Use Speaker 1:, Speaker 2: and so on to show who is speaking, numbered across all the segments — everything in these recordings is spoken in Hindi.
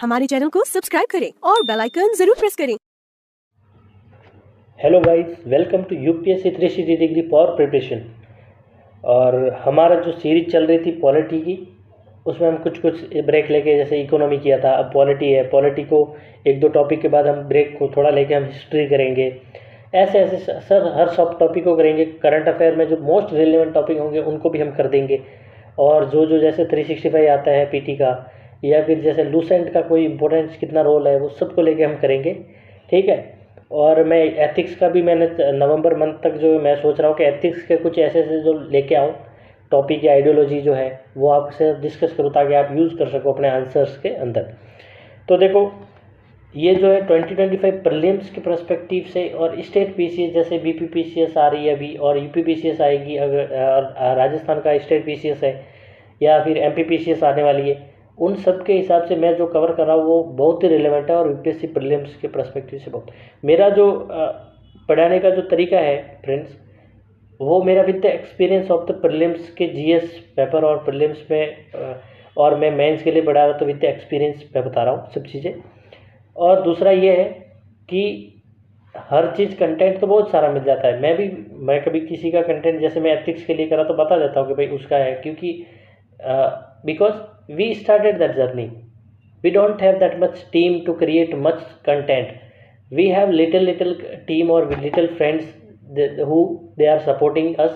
Speaker 1: हमारे चैनल को सब्सक्राइब करें और बेल आइकन जरूर प्रेस करें।
Speaker 2: Hello guys, welcome to UPSC 360 degree power preparation. और हमारा जो सीरीज चल रही थी पॉलिटी की, उसमें हम कुछ ब्रेक लेके, जैसे इकोनॉमी किया था, अब पॉलिटी है। पॉलिटी को एक दो टॉपिक के बाद हम ब्रेक को थोड़ा लेके हम हिस्ट्री करेंगे। ऐसे ऐसे सर हर सब टॉपिक को करेंगे। करंट अफेयर में जो मोस्ट रिलेवेंट टॉपिक होंगे उनको भी हम कर देंगे। और जो जैसे 365 आता है पीटी का, या फिर जैसे लूसेंट का कोई इंपॉर्टेंस कितना रोल है, वो सबको लेके हम करेंगे, ठीक है। और मैं एथिक्स का भी मैंने नवंबर मंथ तक जो मैं सोच रहा हूँ कि एथिक्स के कुछ ऐसे ऐसे जो लेके आऊँ टॉपिक या आइडियोलॉजी जो है वो आपसे डिस्कस करूँ, ताकि आप यूज़ कर सको अपने आंसर्स के अंदर। तो देखो, ये जो है 2025 प्रीलिम्स के पर्सपेक्टिव से, और स्टेट पीसीएस जैसे बीपीपीसीएस आ रही है अभी, और यूपीपीसीएस आएगी, अगर राजस्थान का स्टेट पीसीएस है, या फिर एमपीपीसीएस आने वाली है, उन सब के हिसाब से मैं जो कवर कर रहा हूँ वो बहुत ही रिलेवेंट है। और यूपीएससी प्रीलिम्स के पर्सपेक्टिव से बहुत, मेरा जो पढ़ाने का जो तरीका है फ्रेंड्स, वो मेरा with the experience of the prelims के जीएस पेपर और प्रीलिम्स में, और मैं मेंस के लिए पढ़ा रहा, तो विद द एक्सपीरियंस मैं बता रहा हूँ सब चीज़ें। और दूसरा ये है कि हर चीज़ कंटेंट तो बहुत सारा मिल जाता है। मैं कभी किसी का कंटेंट, जैसे मैं एथिक्स के लिए करा तो बता देता हूँ कि भाई उसका है, क्योंकि because we started that journey, we don't have that much team to create much content. We have little team or little friends who they are supporting us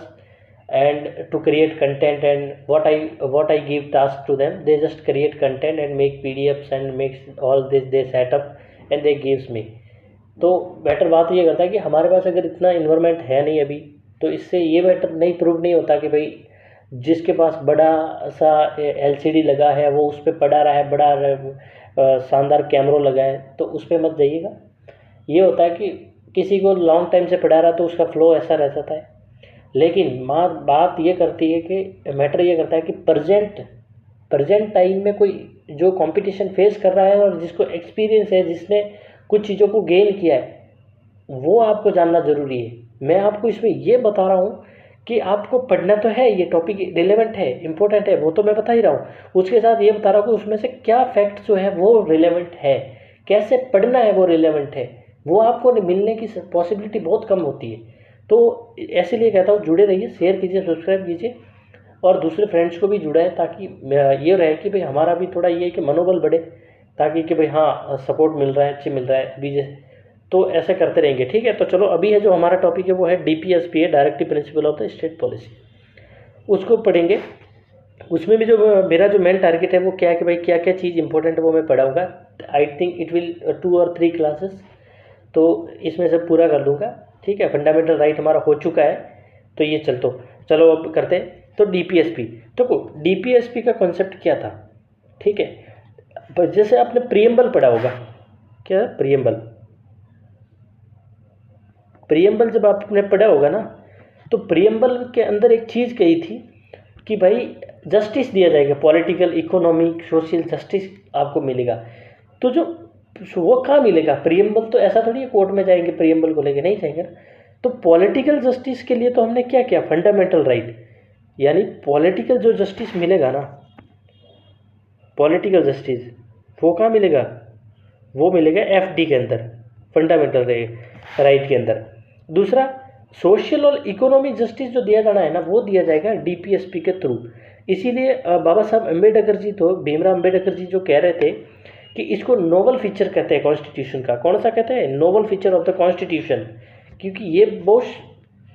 Speaker 2: and to create content. And what I give task to them, they just create content and make pdfs and makes all this, they set up and they gives me. तो बेटर बात ये करता है कि हमारे पास अगर इतना इन्वायरमेंट है नहीं अभी, तो इससे ये बेटर नहीं प्रूव नहीं होता कि भाई जिसके पास बड़ा सा एलसीडी लगा है वो उस पर पढ़ा रहा है, बड़ा शानदार कैमरा लगा है, तो उस पर मत जाइएगा। ये होता है कि किसी को लॉन्ग टाइम से पढ़ा रहा तो उसका फ्लो ऐसा रह जाता है। लेकिन बात ये करती है कि मैटर ये करता है कि प्रेजेंट टाइम में कोई जो कंपटीशन फेस कर रहा है और जिसको एक्सपीरियंस है, जिसने कुछ चीज़ों को गेन किया है, वो आपको जानना ज़रूरी है। मैं आपको इसमें ये बता रहा हूँ कि आपको पढ़ना तो है, ये टॉपिक रिलेवेंट है, इंपॉर्टेंट है, वो तो मैं बता ही रहा हूँ। उसके साथ ये बता रहा हूँ कि उसमें से क्या फैक्ट जो है वो रिलेवेंट है, कैसे पढ़ना है वो रिलेवेंट है, वो आपको मिलने की पॉसिबिलिटी बहुत कम होती है। तो ऐसे कहता हूँ, जुड़े रहिए, शेयर कीजिए, सब्सक्राइब कीजिए, और दूसरे फ्रेंड्स को भी जुड़ाएं, ताकि ये रहे कि भाई हमारा भी थोड़ा ये कि मनोबल बढ़े, ताकि कि भाई हाँ सपोर्ट मिल रहा है, अच्छी मिल रहा है अभी। तो ऐसे करते रहेंगे, ठीक है। तो चलो, अभी है जो हमारा टॉपिक है वो है डीपीएसपी है, directive principle of the state policy, उसको पढ़ेंगे। उसमें भी जो मेरा जो मेन टारगेट है वो क्या है कि भाई क्या क्या चीज़ इंपॉर्टेंट है वो मैं पढ़ाऊँगा। आई थिंक इट विल 2 और 3 क्लासेस, तो इसमें से पूरा कर लूँगा, ठीक है। फंडामेंटल राइट हमारा हो चुका है, तो ये चलो अब करते हैं। तो डीपीएसपी, देखो डीपीएसपी का कॉन्सेप्ट क्या था, ठीक है। पर जैसे आपने प्रीएम्बल पढ़ा होगा, क्या प्रीएम्बल जब आपने पढ़ा होगा ना, तो प्रीएम्बल के अंदर एक चीज़ कही थी कि भाई जस्टिस दिया जाएगा, पॉलिटिकल, इकोनॉमिक, सोशल जस्टिस आपको मिलेगा। तो जो वो कहाँ मिलेगा? प्रीएम्बल तो ऐसा थोड़ी है कोर्ट में जाएंगे प्रीएम्बल को लेके, नहीं जाएंगे ना। तो पॉलिटिकल जस्टिस के लिए तो हमने क्या किया, फंडामेंटल राइट, यानी पॉलिटिकल जो जस्टिस मिलेगा ना, पॉलिटिकल जस्टिस वो कहाँ मिलेगा? वो मिलेगा एफडी के अंदर, फंडामेंटल राइट के अंदर। दूसरा, सोशल और इकोनॉमिक जस्टिस जो दिया जाना है ना, वो दिया जाएगा डीपीएसपी के थ्रू। इसीलिए बाबा साहब अम्बेडकर जी, तो भीमराव अम्बेडकर जी जो कह रहे थे कि इसको नोबल फीचर कहते हैं कॉन्स्टिट्यूशन का। कौन सा कहते हैं? Noble feature of the constitution. क्योंकि ये बहुत,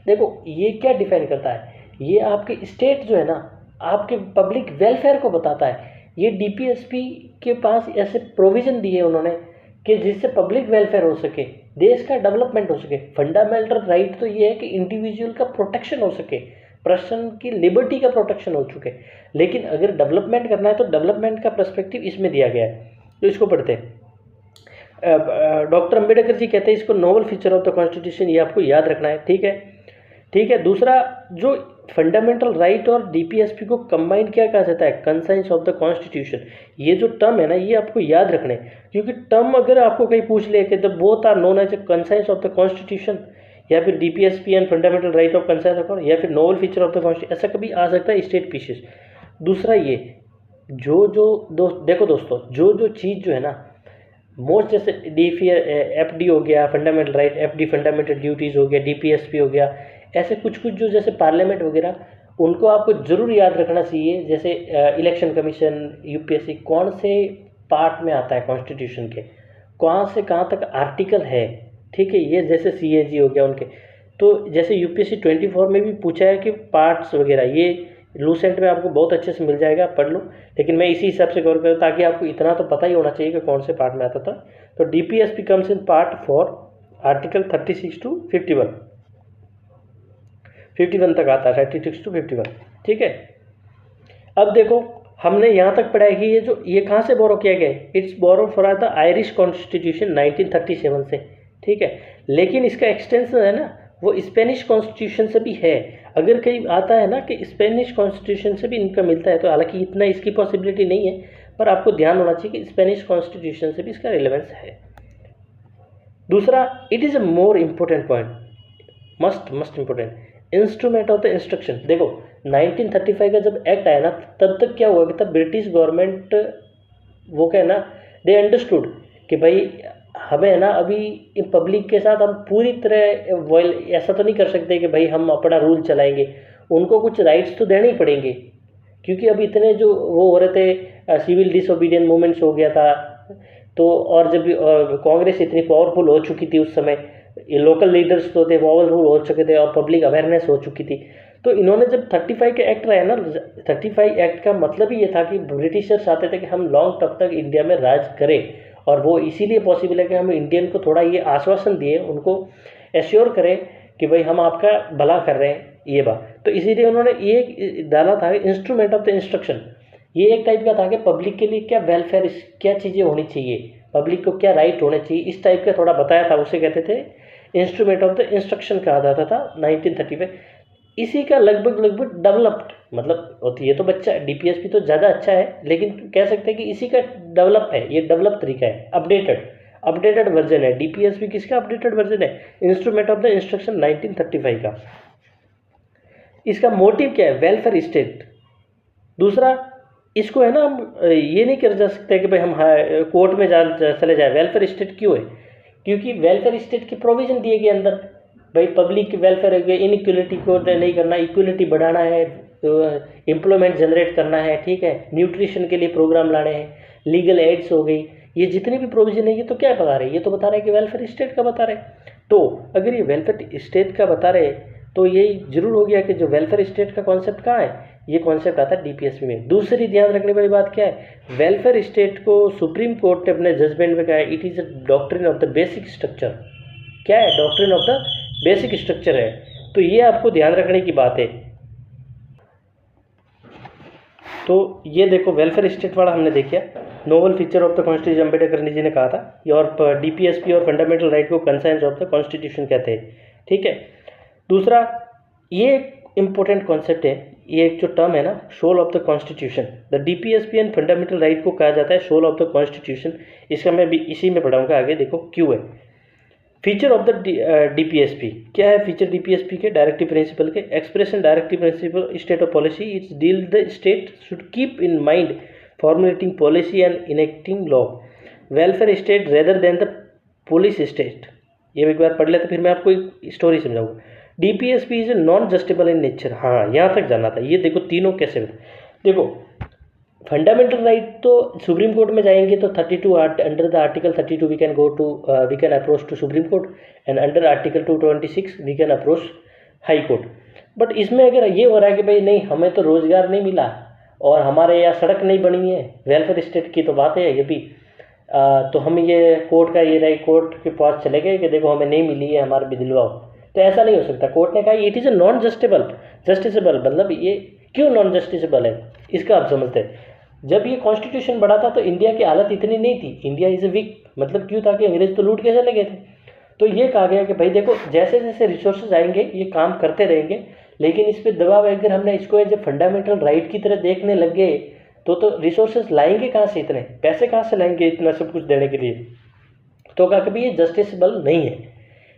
Speaker 2: देखो ये क्या डिफाइन करता है, ये आपके स्टेट जो है ना, आपके पब्लिक वेलफेयर को बताता है। ये डीपीएसपी के पास ऐसे प्रोविज़न दिए उन्होंने कि जिससे पब्लिक वेलफेयर हो सके, देश का डेवलपमेंट हो सके। फंडामेंटल राइट तो ये है कि इंडिविजुअल का प्रोटेक्शन हो सके, पर्सन की लिबर्टी का प्रोटेक्शन हो चुके। लेकिन अगर डेवलपमेंट करना है तो डेवलपमेंट का पर्सपेक्टिव इसमें दिया गया है। तो इसको पढ़ते हैं। डॉक्टर अम्बेडकर जी कहते हैं इसको noble feature of the constitution, ये आपको याद रखना है, ठीक है। दूसरा, जो फंडामेंटल राइट और डीपीएसपी को कंबाइन क्या कहा जाता है, कंसाइंस ऑफ द कॉन्स्टिट्यूशन। ये जो टर्म है ना, ये आपको याद रखने, क्योंकि टर्म अगर आपको कहीं पूछ ले कि the both are known as conscience of the constitution, या फिर DPSP and fundamental right of conscience of, या फिर noble feature of the constitution, ऐसा कभी आ सकता है स्टेट पीसेस। दूसरा, ये जो जो देखो दोस्तों, जो जो चीज़ जो है ना मोस्ट, जैसे एफडी हो गया fundamental right, FD fundamental duties हो गया, डीपीएसपी हो गया, ऐसे कुछ कुछ जो जैसे पार्लियामेंट वगैरह, उनको आपको ज़रूर याद रखना चाहिए। जैसे इलेक्शन कमीशन, यूपीएससी कौन से पार्ट में आता है कॉन्स्टिट्यूशन के, कहाँ से कहाँ तक आर्टिकल है, ठीक है। ये जैसे सीएजी हो गया उनके, तो जैसे यूपीएससी 24 में भी पूछा है कि पार्ट्स वगैरह, ये लूसेंट में आपको बहुत अच्छे से मिल जाएगा, पढ़ लो। लेकिन मैं इसी हिसाब से कवर करूँ ताकि आपको इतना तो पता ही होना चाहिए कि कौन से पार्ट में आता था। तो DPSP comes in part 4, article 36 to 51 तक आता है, 36 टू 51, ठीक है। अब देखो, हमने यहाँ तक पढ़ाई की है, जो ये कहाँ से बोरो किया गया है, it's borrow from the Irish constitution 1937 से, ठीक है। लेकिन इसका एक्सटेंशन है ना, वो स्पेनिश कॉन्स्टिट्यूशन से भी है। अगर कहीं आता है ना कि स्पेनिश कॉन्स्टिट्यूशन से भी इनका मिलता है, तो हालांकि इतना इसकी पॉसिबिलिटी नहीं है, पर आपको ध्यान होना चाहिए कि स्पेनिश कॉन्स्टिट्यूशन से भी इसका रिलेवेंस है। दूसरा, it is a more important point, must important, instrument of the instruction. देखो 1935 का जब एक्ट आया ना, तब तक क्या हुआ कि तब ब्रिटिश गवर्नमेंट वो क्या है ना, दे अंडरस्टूड कि भाई हमें है ना अभी पब्लिक के साथ हम पूरी तरह वॉयल ऐसा तो नहीं कर सकते कि भाई हम अपना रूल चलाएंगे, उनको कुछ राइट्स तो देने ही पड़ेंगे, क्योंकि अब इतने जो वो हो रहे थे, सिविल डिसोबीडियंस मूवमेंट्स हो गया था। तो और जब कांग्रेस इतनी पावरफुल हो चुकी थी उस समय, ये लोकल लीडर्स तो थे पावरफुल हो चुके थे और पब्लिक अवेयरनेस हो चुकी थी। तो इन्होंने जब 35 के एक्ट रहे ना, 35 एक्ट का मतलब ही ये था कि ब्रिटिशर्स चाहते थे कि हम लॉन्ग टर्म तक इंडिया में राज करें, और वो इसीलिए पॉसिबल है कि हम इंडियन को थोड़ा ये आश्वासन दिए, उनको एश्योर करें कि भाई हम आपका भला कर रहे हैं, ये बात। तो इसीलिए उन्होंने ये डाला था इंस्ट्रूमेंट ऑफ द इंस्ट्रक्शन। ये एक टाइप का था कि पब्लिक के लिए क्या वेलफेयर, क्या चीज़ें होनी चाहिए, पब्लिक को क्या राइट होने चाहिए, इस टाइप का थोड़ा बताया था, उसे कहते थे इंस्ट्रूमेंट ऑफ द इंस्ट्रक्शन कहा जाता था 1935। इसी का लगभग डेवलप्ड, मतलब ये तो बच्चा डीपीएसपी तो ज़्यादा अच्छा है, लेकिन कह सकते हैं कि इसी का डेवलप है, ये डेवलप तरीका है, अपडेटेड वर्जन है। डीपीएसपी किसका अपडेटेड वर्जन है, इंस्ट्रूमेंट ऑफ द इंस्ट्रक्शन 1935 का। इसका मोटिव क्या है, वेलफेयर स्टेट। दूसरा, इसको है ना हम ये नहीं कर जा सकते कि भाई हम कोर्ट में चले जाए, वेलफेयर स्टेट क्यों है, क्योंकि वेलफेयर स्टेट की प्रोविजन दिए गए अंदर, भाई पब्लिक की वेलफेयर है, इनइक्वलिटी को नहीं करना, इक्वलिटी बढ़ाना है, एम्प्लॉयमेंट जनरेट करना है, ठीक है, न्यूट्रिशन के लिए प्रोग्राम लाने हैं, लीगल एड्स हो गई, ये जितनी भी प्रोविजन है, ये तो क्या बता रहे हैं, ये तो बता रहे हैं कि वेलफेयर स्टेट का बता रहे हैं। तो अगर ये वेलफेयर स्टेट का बता रहे तो ये जरूर हो गया कि जो वेलफेयर स्टेट का कॉन्सेप्ट कहाँ है, ये कॉन्सेप्ट आता है डीपीएसपी में। दूसरी ध्यान रखने वाली बात क्या है, वेलफेयर स्टेट को सुप्रीम कोर्ट ने अपने जजमेंट में कहा है, it is a doctrine of the basic structure. क्या है, doctrine of the basic structure है। तो ये आपको ध्यान रखने की बात है। तो ये देखो वेलफेयर स्टेट वाला हमने देखा, novel feature of the constitution, Ambedkar ji ने कहा था, और डीपीएसपी और फंडामेंटल राइट को कंसाइंस ऑफ द कॉन्स्टिट्यूशन कहते हैं, ठीक है। दूसरा, ये इंपॉर्टेंट कॉन्सेप्ट है, ये एक जो टर्म है ना, soul of the constitution, the DPSP and fundamental right को कहा जाता है सोल ऑफ द कॉन्स्टिट्यूशन। इसका मैं भी इसी में पढ़ाऊंगा आगे, देखो क्यों है। फीचर ऑफ द डीपीएसपी क्या है, फीचर डीपीएसपी के डायरेक्टिव प्रिंसिपल के, expression directive principle state of policy, it's deal the state should keep in mind formulating policy and enacting law, welfare state rather than the police state. ये एक बार पढ़ लेते, फिर मैं आपको एक स्टोरी समझाऊंगा। DPSP is non justiciable in nature, हाँ यहाँ तक जाना था। ये देखो तीनों कैसे, देखो फंडामेंटल राइट तो सुप्रीम कोर्ट में जाएंगे तो 32 under the article 32 we can approach to supreme court, and under article 226 we can approach high court. But इसमें अगर ये हो रहा है कि भाई नहीं, हमें तो रोजगार नहीं मिला और हमारे यहाँ सड़क नहीं बनी है, वेलफेयर स्टेट की तो बात है ये भी, तो हम ये कोर्ट का ये राइट, कोर्ट के पास चले गए कि देखो हमें नहीं मिली है, हमारे भी दिलवाओ, तो ऐसा नहीं हो सकता। कोर्ट ने कहा it is a non justiciable, मतलब ये क्यों नॉन जस्टिसेबल है, इसका आप समझते हैं। जब ये कॉन्स्टिट्यूशन बना था तो इंडिया की हालत इतनी नहीं थी, इंडिया इज़ ए वीक, मतलब क्यों था कि अंग्रेज तो लूट के चले गए थे। तो ये कहा गया कि भाई देखो जैसे जैसे रिसोर्सेज आएंगे ये काम करते रहेंगे, लेकिन इस पर दबाव अगर हमने इसको एज ए फंडामेंटल राइट की तरह देखने लग गए तो रिसोर्सेज लाएंगे कहाँ से, इतने पैसे कहाँ से लाएंगे इतना सब कुछ देने के लिए। तो कहा कि भाई ये जस्टिसेबल नहीं है,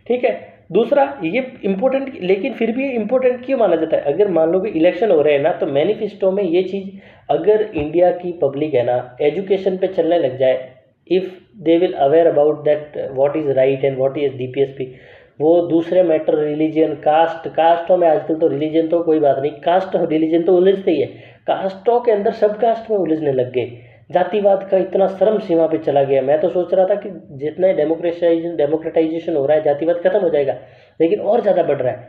Speaker 2: ठीक है। दूसरा ये इम्पोर्टेंट, लेकिन फिर भी इम्पोर्टेंट क्यों माना जाता है? अगर मान लो कि इलेक्शन हो रहे हैं ना, तो मैनिफेस्टो में ये चीज़, अगर इंडिया की पब्लिक है ना एजुकेशन पे चलने लग जाए, if they will aware about that what is right and what is DPSP, वो दूसरे मैटर, रिलीजन, कास्टों में आजकल तो रिलीजन तो कोई बात नहीं, कास्ट और रिलीजन तो उलझते ही है, कास्टों के अंदर सब कास्ट में उलझने लग गए, जातिवाद का इतना चरम सीमा पे चला गया। मैं तो सोच रहा था कि जितना डेमोक्रेटाइजेशन हो रहा है जातिवाद खत्म हो जाएगा, लेकिन और ज़्यादा बढ़ रहा है।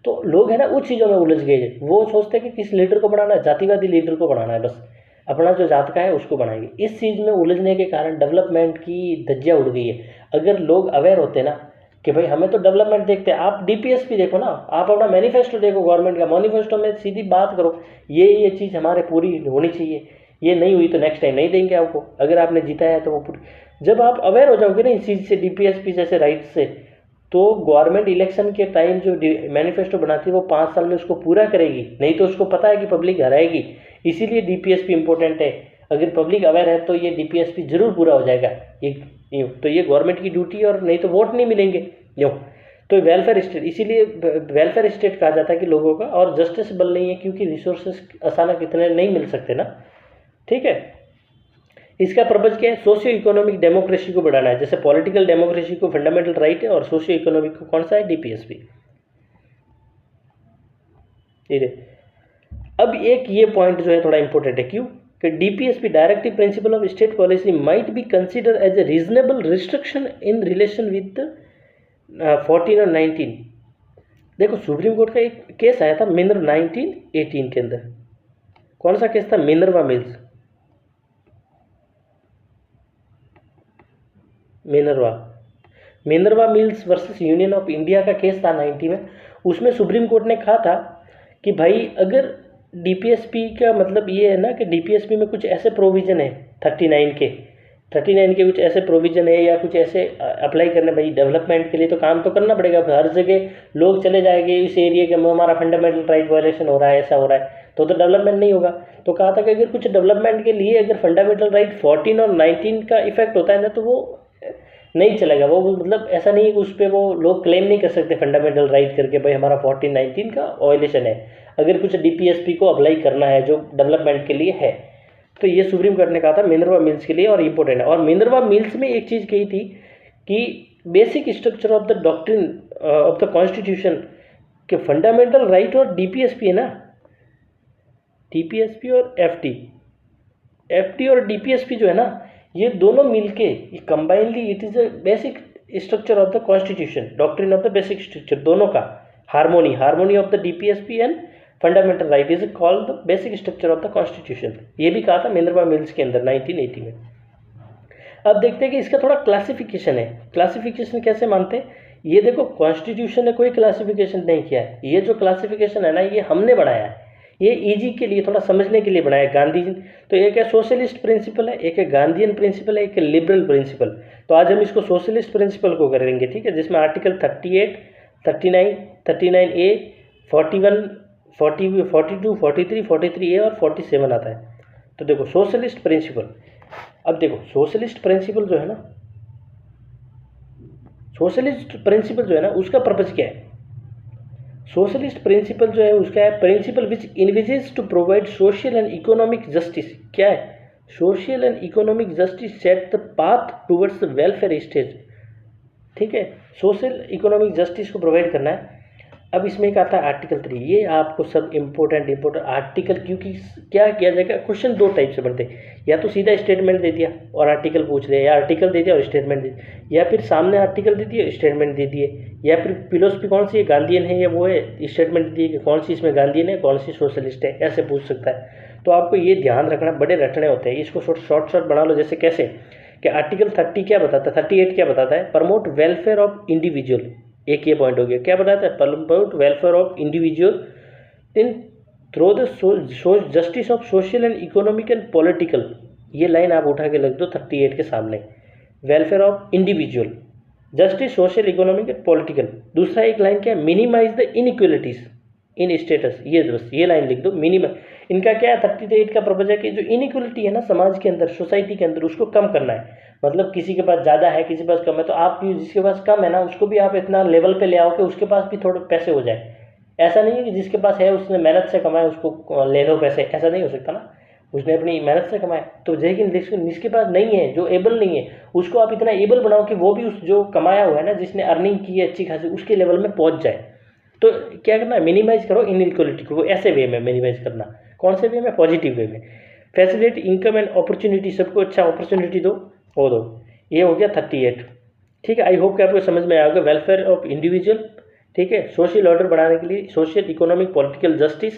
Speaker 2: तो लोग है ना उस चीज़ों में उलझ गए, वो सोचते हैं कि किस लीडर को बनाना है, जातिवादी लीडर को बनाना है, बस अपना जो जात का है उसको बनाएंगे। इस चीज़ में उलझने के कारण डेवलपमेंट की धज्जियाँ उड़ गई है। अगर लोग अवेयर होते ना कि भाई हमें तो डेवलपमेंट देखते हैं, आप डीपीएसपी देखो ना, आप अपना मैनिफेस्टो देखो, गवर्नमेंट का मैनिफेस्टो में सीधी बात करो, ये चीज़ हमारे पूरी होनी चाहिए, ये नहीं हुई तो नेक्स्ट टाइम नहीं देंगे आपको, अगर आपने जीता है तो वो पूरी। जब आप अवेयर हो जाओगे ना इस चीज़ से, डीपीएसपी जैसे राइट से, तो गवर्नमेंट इलेक्शन के टाइम जो मैनिफेस्टो बनाती है वो 5 साल में उसको पूरा करेगी, नहीं तो उसको पता है कि पब्लिक हराएगी, इसीलिए डीपीएसपी इंपॉर्टेंट है। अगर पब्लिक अवेयर है तो ये डीपीएसपी जरूर पूरा हो जाएगा, यूँ तो ये गवर्नमेंट की ड्यूटी है, और नहीं तो वोट नहीं मिलेंगे यूँ। तो वेलफेयर स्टेट, इसीलिए वेलफेयर स्टेट कहा जाता है कि लोगों का, और जस्टिसबल नहीं है क्योंकि रिसोर्सेज अचानक इतने नहीं मिल सकते ना, ठीक है। इसका पर्पज क्या है? सोशियो इकोनॉमिक डेमोक्रेसी को बढ़ाना है, जैसे पॉलिटिकल डेमोक्रेसी को फंडामेंटल राइट है, और सोशियो इकोनॉमिक को कौन सा है? डीपीएसपी। ठीक है, अब एक ये पॉइंट जो है थोड़ा इंपॉर्टेंट है, क्यों कि DPSP directive principle of state policy might be consider as a reasonable restriction in relation with 14 और 19। देखो सुप्रीम कोर्ट का एक केस आया था मिनर्वा 1918 के अंदर, कौन सा केस था? Minerva mills, Minerva mills versus union of India का केस था 90 में। उसमें सुप्रीम कोर्ट ने कहा था कि भाई अगर डीपीएसपी का मतलब ये है ना कि डीपीएसपी में कुछ ऐसे प्रोविज़न है 39 के कुछ ऐसे प्रोविज़न है, या कुछ ऐसे अप्लाई करने, भाई डेवलपमेंट के लिए तो काम तो करना पड़ेगा, हर जगह लोग चले जाएंगे इस एरिया के में हमारा फंडामेंटल राइट वायलेशन हो रहा है, ऐसा हो रहा है, तो डेवलपमेंट नहीं होगा। तो कहा था कि अगर कुछ डेवलपमेंट के लिए अगर फंडामेंटल राइट 14 और 19 का इफेक्ट होता है ना, तो वो नहीं चलेगा, वो मतलब ऐसा नहीं है कि उस पर वो लोग क्लेम नहीं कर सकते फंडामेंटल राइट करके भाई हमारा 14-19 का वायलेशन है, अगर कुछ डीपीएसपी को अप्लाई करना है जो डेवलपमेंट के लिए है। तो ये सुप्रीम कोर्ट ने कहा था मिनर्वा मिल्स के लिए, और इम्पोर्टेंट है। और मिनर्वा मिल्स में एक चीज़ कही थी कि basic structure of the doctrine of the constitution के फंडामेंटल राइट और डीपीएसपी है ना, डीपीएसपी और एफटी और डीपीएसपी जो है ना, ये दोनों मिलके combinedly it is a basic structure of the constitution, doctrine of the basic structure, दोनों का harmony of the DPSP and fundamental right is called the basic structure of the constitution. ये भी कहा था मिनर्वा मिल्स के अंदर 1980 में। अब देखते हैं कि इसका थोड़ा क्लासिफिकेशन है, क्लासिफिकेशन कैसे मानते हैं? ये देखो कॉन्स्टिट्यूशन ने कोई क्लासिफिकेशन नहीं किया है, ये जो क्लासिफिकेशन है ना ये हमने बनाया है, ये इजी के लिए, थोड़ा समझने के लिए बनाया है गांधी जी। तो एक है सोशलिस्ट प्रिंसिपल है, एक है गांधीयन प्रिंसिपल है, एक है लिबरल प्रिंसिपल। तो आज हम इसको सोशलिस्ट प्रिंसिपल को करेंगे, ठीक है, जिसमें आर्टिकल 38, 39, 39A, 41, 40, 42, 43, 43A और 47 आता है। तो देखो सोशलिस्ट प्रिंसिपल, अब देखो सोशलिस्ट प्रिंसिपल जो है ना, उसका पर्पज क्या है? सोशलिस्ट प्रिंसिपल जो है उसका है principle which envisages to provide social and economic justice. क्या है? Social and economic justice set the path towards the welfare state, ठीक है, सोशल इकोनॉमिक जस्टिस को प्रोवाइड करना है। अब इसमें एक आता है आर्टिकल 3, ये आपको सब इम्पोर्टेंट आर्टिकल, क्योंकि क्या किया जाएगा, क्वेश्चन दो टाइप से बनते हैं, या तो सीधा स्टेटमेंट दे दिया और आर्टिकल पूछ लिया, या आर्टिकल दे दिया और स्टेटमेंट दे दिया, या फिर सामने आर्टिकल दे दिए स्टेटमेंट दे दिए, या फिर फिलोसफी कौन सी है, गांधीयन है या वो है, स्टेटमेंट दे दिए कि कौन सी इसमें गांधीयन है कौन सी सोशलिस्ट है, ऐसे पूछ सकता है। तो आपको ये ध्यान रखना, बड़े रटने होते हैं, इसको शॉर्ट बना लो। जैसे कैसे कि आर्टिकल 30 क्या बताता है, 38 क्या बताता है? प्रमोट वेलफेयर ऑफ इंडिविजुअल, एक ये पॉइंट हो गया। क्या बताता है? Promote welfare of individual in through the justice of social and economic and political. ये लाइन आप उठा के लग दो 38 के सामने, welfare of individual, justice, social, economic and political. दूसरा एक लाइन क्या है? Minimize the inequalities in status, ये बस ये लाइन लिख दो, मिनिमम। इनका क्या है? 38 का पर्पज है कि जो इनइक्वलिटी है ना समाज के अंदर, सोसाइटी के अंदर, उसको कम करना है। मतलब किसी के पास ज़्यादा है, किसी के पास कम है, तो आप भी जिसके पास कम है ना उसको भी आप इतना लेवल पे ले आओ कि उसके पास भी थोड़े पैसे हो जाए। ऐसा नहीं है कि जिसके पास है उसने मेहनत से कमाए उसको ले लो पैसे, ऐसा नहीं हो सकता ना, उसने अपनी मेहनत से कमाए। तो लेकिन जिसके पास नहीं है, जो एबल नहीं है, उसको आप इतना एबल बनाओ कि वो भी उस जो कमाया हुआ है ना, जिसने अर्निंग की है अच्छी खासी, उसके लेवल में पहुंच जाए। तो क्या करना है, मिनिमाइज करो इनइक्वलिटी को। वो ऐसे वे में मिनिमाइज करना, कौन से वे में, पॉजिटिव वे में। फैसिलिट इनकम एंड अपॉर्चुनिटी, सबको अच्छा अपॉर्चुनिटी दो, वो दो। ये हो गया 38। ठीक है, आई होप कि आपको समझ में आएगा। वेलफेयर ऑफ इंडिविजुअल, ठीक है, सोशल ऑर्डर बढ़ाने के लिए social economic political justice,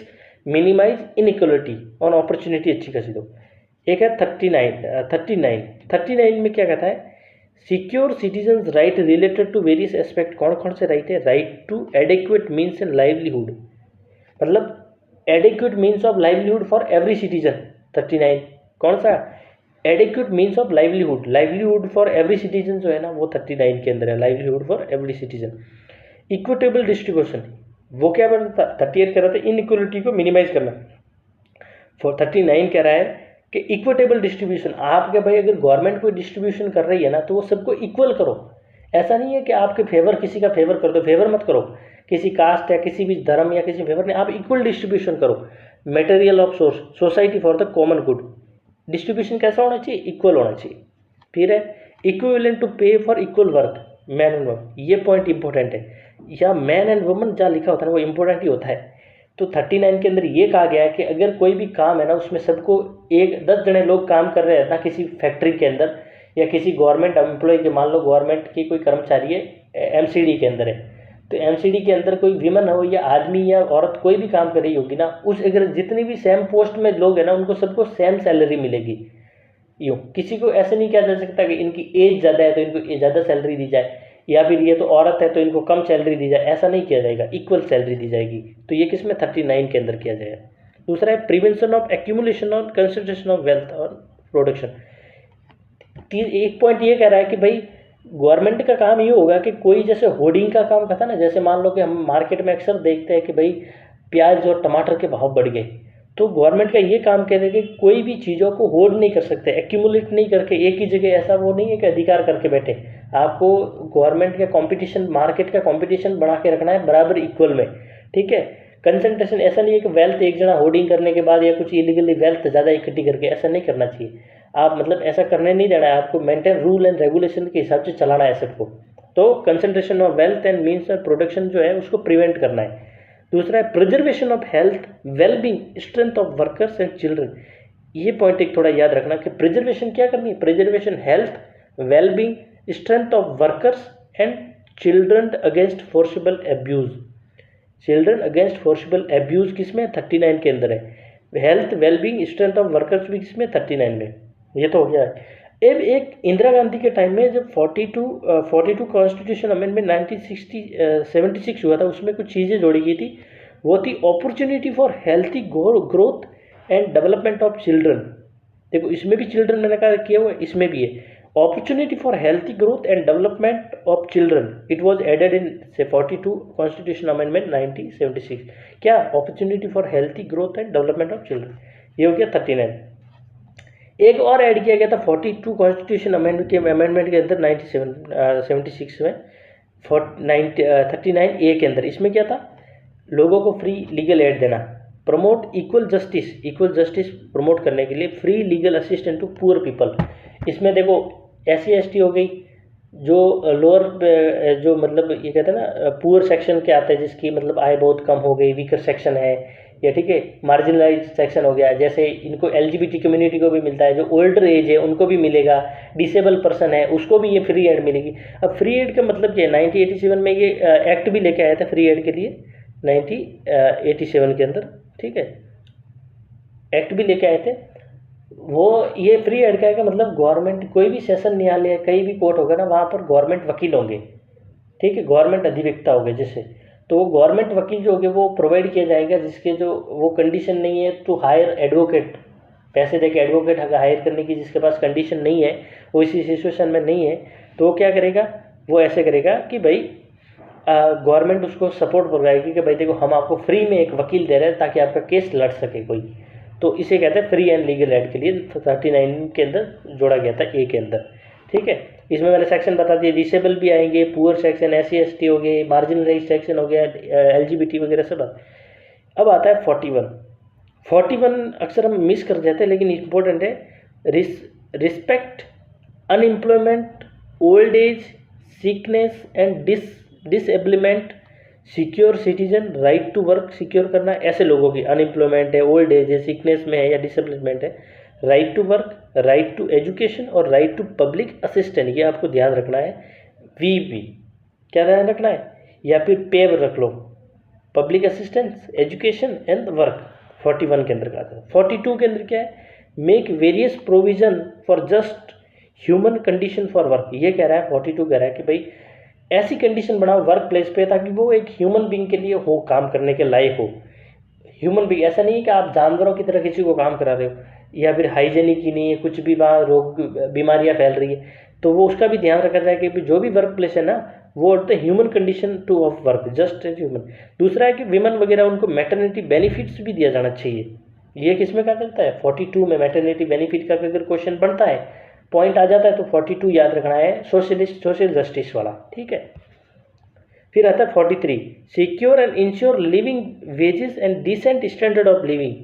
Speaker 2: minimize inequality और अपॉर्चुनिटी अच्छी खासी दो। एक है 39 में क्या कहता है, secure citizen right related to various aspect. कौन कौन से राइट है, right to adequate means and livelihood, मतलब adequate means of livelihood for every citizen. 39 कौन सा, adequate means of livelihood, livelihood for every citizen जो है ना वो 39 के अंदर है, livelihood for every citizen. Equitable distribution, वो क्या बोलता, 38 कह रहा था इनइक्वलिटी को मिनिमाइज करना। फॉर 39 कह रहा है कि इक्विटेबल डिस्ट्रीब्यूशन, आपके भाई अगर गवर्नमेंट कोई डिस्ट्रीब्यूशन कर रही है ना तो वो सबको इक्वल करो। ऐसा नहीं है कि आपके फेवर किसी का फेवर कर दो, फेवर मत करो किसी कास्ट या किसी भी धर्म या किसी फेवर नहीं, आप इक्वल डिस्ट्रीब्यूशन करो। Material of source, society for the common good, distribution कैसा होना चाहिए, इक्वल होना चाहिए। फिर है इक्विवेलेंट टू पे for equal work, man and woman, ये पॉइंट इंपॉर्टेंट है। या मैन एंड वुमन जहाँ लिखा होता है ना वो इंपॉर्टेंट ही होता है। तो 39 के अंदर ये कहा गया है कि अगर कोई भी काम है ना उसमें सबको 10 जने लोग काम कर रहे हैं ना किसी फैक्ट्री के अंदर या किसी गवर्नमेंट एम्प्लॉय के, मान लो गवर्नमेंट की कोई कर्मचारी है एमसीडी के अंदर है, तो एमसीडी के अंदर कोई विमन हो या आदमी या औरत कोई भी काम कर रही होगी ना, उस अगर जितनी भी सेम पोस्ट में लोग हैं ना उनको सबको सेम सैलरी मिलेगी। यूँ किसी को ऐसे नहीं किया जा सकता कि इनकी एज ज़्यादा है तो इनको ज़्यादा सैलरी दी जाए, या फिर ये तो औरत है तो इनको कम सैलरी दी जाए, ऐसा नहीं किया जाएगा, इक्वल सैलरी दी जाएगी। तो ये किस में 39 के अंदर किया जाएगा। दूसरा है प्रिवेंशन ऑफ एक्यूमुलेशन और कंसंट्रेशन ऑफ वेल्थ और प्रोडक्शन। एक पॉइंट ये कह रहा है कि भाई गवर्नमेंट का काम ये होगा कि कोई जैसे होर्डिंग का काम करता ना, जैसे मान लो कि हम मार्केट में अक्सर देखते हैं कि भाई प्याज और टमाटर के भाव बढ़ गए, तो गवर्नमेंट का ये काम कह रहे कि कोई भी चीज़ों को होल्ड नहीं कर सकते, एक्यूमुलेट नहीं करके एक ही जगह, ऐसा वो नहीं है कि अधिकार करके बैठे। आपको गवर्नमेंट का कंपटीशन, मार्केट का कंपटीशन बढ़ा के रखना है बराबर इक्वल में, ठीक है। कंसंट्रेशन, ऐसा नहीं है कि वेल्थ एक जना होर्डिंग करने के बाद या कुछ इलीगली वेल्थ ज़्यादा इकट्ठी करके, ऐसा नहीं करना चाहिए। आप मतलब ऐसा करने नहीं देना है, आपको मेंटेन रूल एंड रेगुलेशन के हिसाब से चलाना है सबको। तो concentration of wealth and means of production जो है उसको प्रिवेंट करना है। दूसरा है preservation of health, wellbeing, strength of workers and children. ये पॉइंट एक थोड़ा याद रखना कि प्रिजर्वेशन क्या करनी है, preservation health, wellbeing, strength of workers and children against forcible abuse. Children against forcible abuse किसमें, 39 के अंदर है। Health, wellbeing, strength of workers भी किसमें, 39 में। ये तो हो गया है। अब एक इंदिरा गांधी के टाइम में जब 42 कॉन्स्टिट्यूशन अमेंडमेंट 1976 हुआ था, उसमें कुछ चीज़ें जोड़ी गई थी। वो थी opportunity for healthy growth and development of children. देखो इसमें भी चिल्ड्रन मैंने कहा किया हुआ है, इसमें भी है opportunity for healthy growth and development of children. It was added in 42 constitution amendment 1976। क्या, opportunity for healthy growth and development of children. ये हो गया 39। एक और ऐड किया गया था 42 कॉन्स्टिट्यूशन अमेंडमेंट के अंदर 1976 में 39 ए के अंदर। इसमें क्या था, लोगों को फ्री लीगल एड देना, प्रमोट इक्वल जस्टिस प्रमोट करने के लिए free legal assistance to poor people. इसमें देखो SC/ST हो गई, जो लोअर जो मतलब ये कहते हैं ना पुअर सेक्शन के आते हैं, जिसकी मतलब आय बहुत कम हो गई, वीकर सेक्शन है, या ठीक है मार्जिनलाइज सेक्शन हो गया। जैसे इनको LGBT कम्युनिटी को भी मिलता है, जो ओल्डर एज है उनको भी मिलेगा, डिसेबल पर्सन है उसको भी ये फ्री एड मिलेगी। अब फ्री एड का मतलब क्या है, 1987 में ये एक्ट भी लेके आया था फ्री एड के लिए, 1987 के अंदर, ठीक है, एक्ट भी लेके आए थे वो। ये फ्री एड का है का मतलब गवर्नमेंट कोई भी सेशन न्यायालय, कहीं भी कोर्ट होगा ना, वहाँ पर गवर्नमेंट वकील होंगे, ठीक है, गवर्नमेंट अधिवक्ता होंगे जैसे, तो वो गवर्नमेंट वकील जो होंगे वो प्रोवाइड किया जाएगा, जिसके जो वो कंडीशन नहीं है टू हायर एडवोकेट, पैसे देके एडवोकेट हायर करने की, जिसके पास कंडीशन नहीं है, वो इसी सिचुएशन में नहीं है, तो वो क्या करेगा, वो ऐसे करेगा कि भाई गवर्नमेंट उसको सपोर्ट करवाएगी कि भाई देखो हम आपको फ्री में एक वकील दे रहे हैं ताकि आपका केस लड़ सके कोई। तो इसे कहते हैं फ्री एंड लीगल एड के लिए 39 के अंदर जोड़ा गया था ए के अंदर, ठीक है। इसमें मैंने सेक्शन बता दिए, डिसेबल भी आएंगे, पुअर सेक्शन, SC ST हो गए, मार्जिनलाइज सेक्शन हो गया, LGBT वगैरह सब। अब आता है 41 अक्सर हम मिस कर जाते हैं लेकिन इम्पोर्टेंट है। Respect unemployment, old age, sickness and disablement, secure citizen, right to work secure करना, ऐसे लोगों की, अनएम्प्लॉयमेंट है, ओल्ड एज है, सिकनेस में है या डिसेबलमेंट है, right to work, right to education और राइट टू पब्लिक असिस्टेंट, ये आपको ध्यान रखना है। VP क्या ध्यान रखना है, या फिर पेव रख लो, public assistance, education and work, 41 के अंदर का आता है। 42 के अंदर क्या है, make various provision for just human condition for work, ये कह रहा है 42 कह रहा है कि भाई ऐसी कंडीशन बनाओ वर्क प्लेस पे ताकि वो एक ह्यूमन बीइंग के लिए हो, काम करने के लायक हो। ह्यूमन बीइंग ऐसा नहीं है कि आप जानवरों की तरह किसी को काम करा रहे हो, या फिर हाइजेनिक ही नहीं है, कुछ भी वहाँ रोग बीमारियाँ फैल रही है, तो वो उसका भी ध्यान रखा जाए कि जो भी वर्क प्लेस है ना वो the human condition to of work, just as human. दूसरा है कि विमेन वगैरह उनको मैटरनिटी बेनिफिट्स भी दिया जाना चाहिए, ये किसमें क्या करता है 42 में, मैटरनिटी बेनिफिट का अगर क्वेश्चन बनता है, पॉइंट आ जाता है, तो 42 याद रखना है, सोशल जस्टिस वाला, ठीक है। फिर आता है 43, secure and ensure living wages and decent standard of living.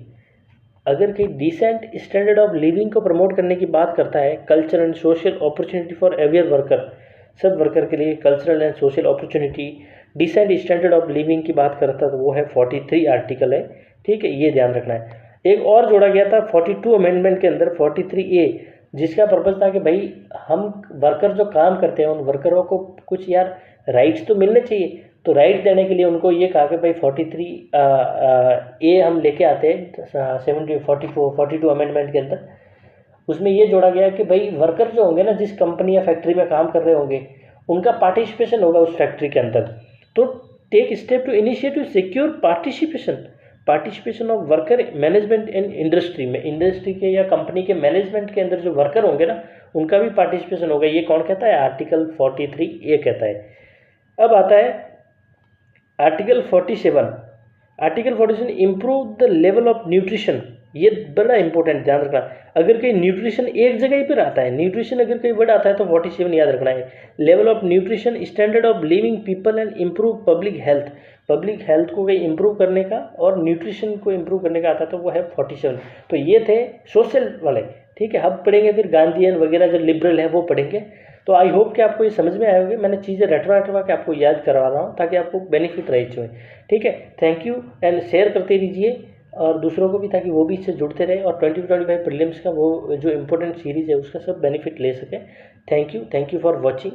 Speaker 2: अगर कहीं डिसेंट स्टैंडर्ड ऑफ लिविंग को प्रमोट करने की बात करता है, culture and social opportunity for every worker, सब वर्कर के लिए cultural and social opportunity, decent standard of living की बात करता है, तो वो है 43 आर्टिकल है, ठीक है, ये ध्यान रखना है। एक और जोड़ा गया था 42 अमेंडमेंट के अंदर 43A, जिसका पर्पज था कि भाई हम वर्कर जो काम करते हैं उन वर्करों को कुछ यार राइट्स तो मिलने चाहिए, तो राइट देने के लिए उनको ये कहा कि भाई 43A हम लेके आते हैं 42 अमेंडमेंट के अंदर। उसमें ये जोड़ा गया कि भाई वर्कर जो होंगे ना, जिस कंपनी या फैक्ट्री में काम कर रहे होंगे, उनका पार्टिसिपेशन होगा उस फैक्ट्री के अंदर, तो take step to initiative secure participation of worker management in industry में, इंडस्ट्री के या कंपनी के मैनेजमेंट के अंदर जो वर्कर होंगे ना उनका भी पार्टिसिपेशन होगा। ये कौन कहता है, आर्टिकल 43A कहता है। अब आता है article 47 improve the level of nutrition, ये बड़ा इंपॉर्टेंट ध्यान रखना। अगर कहीं न्यूट्रिशन एक जगह ही पर आता है, न्यूट्रिशन अगर कहीं वर्ड आता है तो 47 याद रखना है। Level of nutrition, standard of living people and improve public health को कहीं इम्प्रूव करने का और न्यूट्रिशन को इम्प्रूव करने का आता है, तो वो है 47। तो ये थे सोशल वाले, ठीक है। अब पढ़ेंगे फिर गांधीयन वगैरह जो लिबरल है वो पढ़ेंगे। तो आई होप कि आपको ये समझ में आए होंगे, मैंने चीज़ें रटवा के आपको याद करवा रहा हूँ ताकि आपको बेनिफिट रहे इसमें, ठीक है। थैंक यू एंड शेयर करते रहिए और दूसरों को भी, ताकि वो भी इससे जुड़ते रहे और 2025 प्रीलिम्स का वो जो इम्पोर्टेंट सीरीज़ है उसका सब बेनिफिट ले सकें। Thank you for watching.